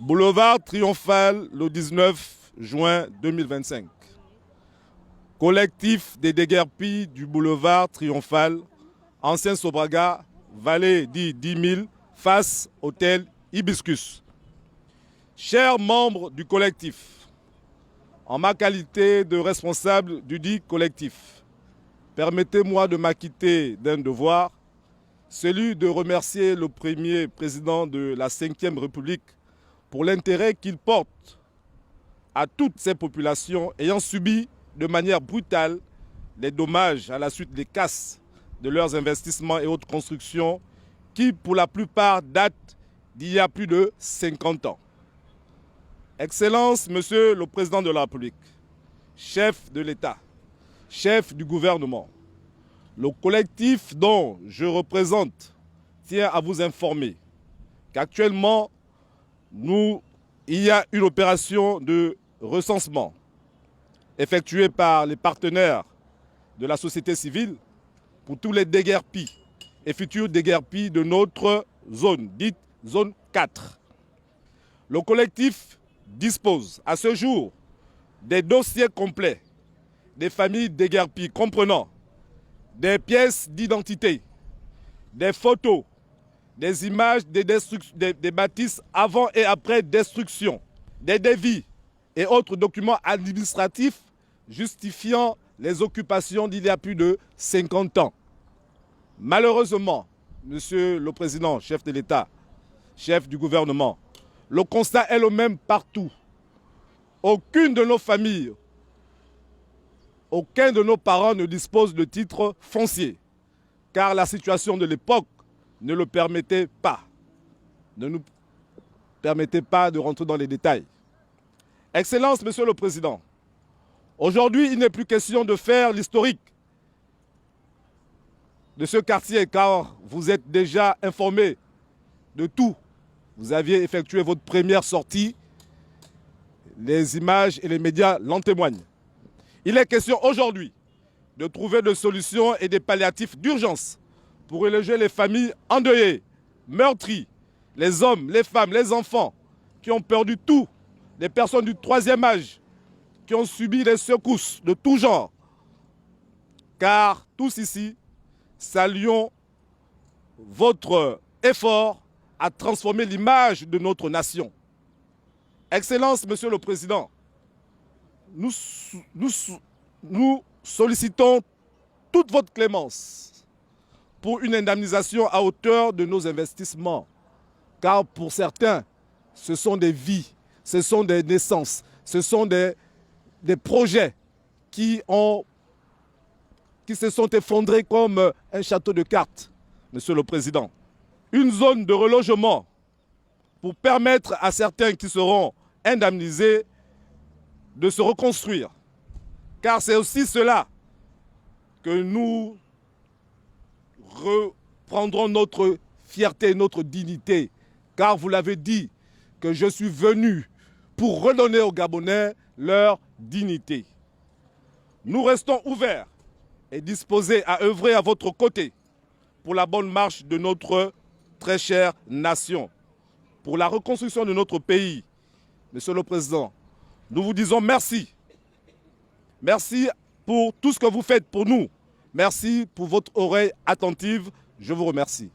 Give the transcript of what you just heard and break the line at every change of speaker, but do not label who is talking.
Boulevard Triomphal, le 19 juin 2025. Collectif des déguerpis du boulevard Triomphal, ancien Sobraga, vallée dit 10 000, face hôtel Hibiscus. Chers membres du collectif, en ma qualité de responsable du dit collectif, permettez-moi de m'acquitter d'un devoir, celui de remercier le premier président de la Ve République pour l'intérêt qu'il porte à toutes ces populations ayant subi de manière brutale les dommages à la suite des casses de leurs investissements et autres constructions qui, pour la plupart, datent d'il y a plus de 50 ans. Excellence, Monsieur le Président de la République, chef de l'État, chef du gouvernement, le collectif dont je représente tient à vous informer qu'actuellement, il y a une opération de recensement effectuée par les partenaires de la société civile pour tous les déguerpis et futurs déguerpis de notre zone, dite zone 4. Le collectif dispose à ce jour des dossiers complets des familles déguerpis comprenant des pièces d'identité, des photos, des images des bâtisses avant et après destruction, des devis et autres documents administratifs justifiant les occupations d'il y a plus de 50 ans. Malheureusement, Monsieur le Président, chef de l'État, chef du gouvernement, le constat est le même partout. Aucune de nos familles, aucun de nos parents ne dispose de titre foncier, car la situation de l'époque ne le permettait pas. Ne nous permettez pas de rentrer dans les détails. Excellence, Monsieur le Président, aujourd'hui, il n'est plus question de faire l'historique de ce quartier, car vous êtes déjà informé de tout. Vous aviez effectué votre première sortie, les images et les médias l'en témoignent. Il est question aujourd'hui de trouver des solutions et des palliatifs d'urgence pour reloger les familles endeuillées, meurtries, les hommes, les femmes, les enfants qui ont perdu tout, les personnes du troisième âge qui ont subi des secousses de tout genre. Car tous ici, saluons votre effort à transformer l'image de notre nation. Excellence, Monsieur le Président, nous sollicitons toute votre clémence pour une indemnisation à hauteur de nos investissements. Car pour certains, ce sont des vies, ce sont des naissances, ce sont des projets qui se sont effondrés comme un château de cartes, Monsieur le Président. Une zone de relogement pour permettre à certains qui seront indemnisés de se reconstruire. Car c'est aussi cela que nous reprendrons notre fierté, notre dignité. Car vous l'avez dit, que je suis venu pour redonner aux Gabonais leur dignité. Nous restons ouverts et disposés à œuvrer à votre côté pour la bonne marche de notre très chère nation, pour la reconstruction de notre pays. Monsieur le Président, nous vous disons merci. Merci pour tout ce que vous faites pour nous. Merci pour votre oreille attentive. Je vous remercie.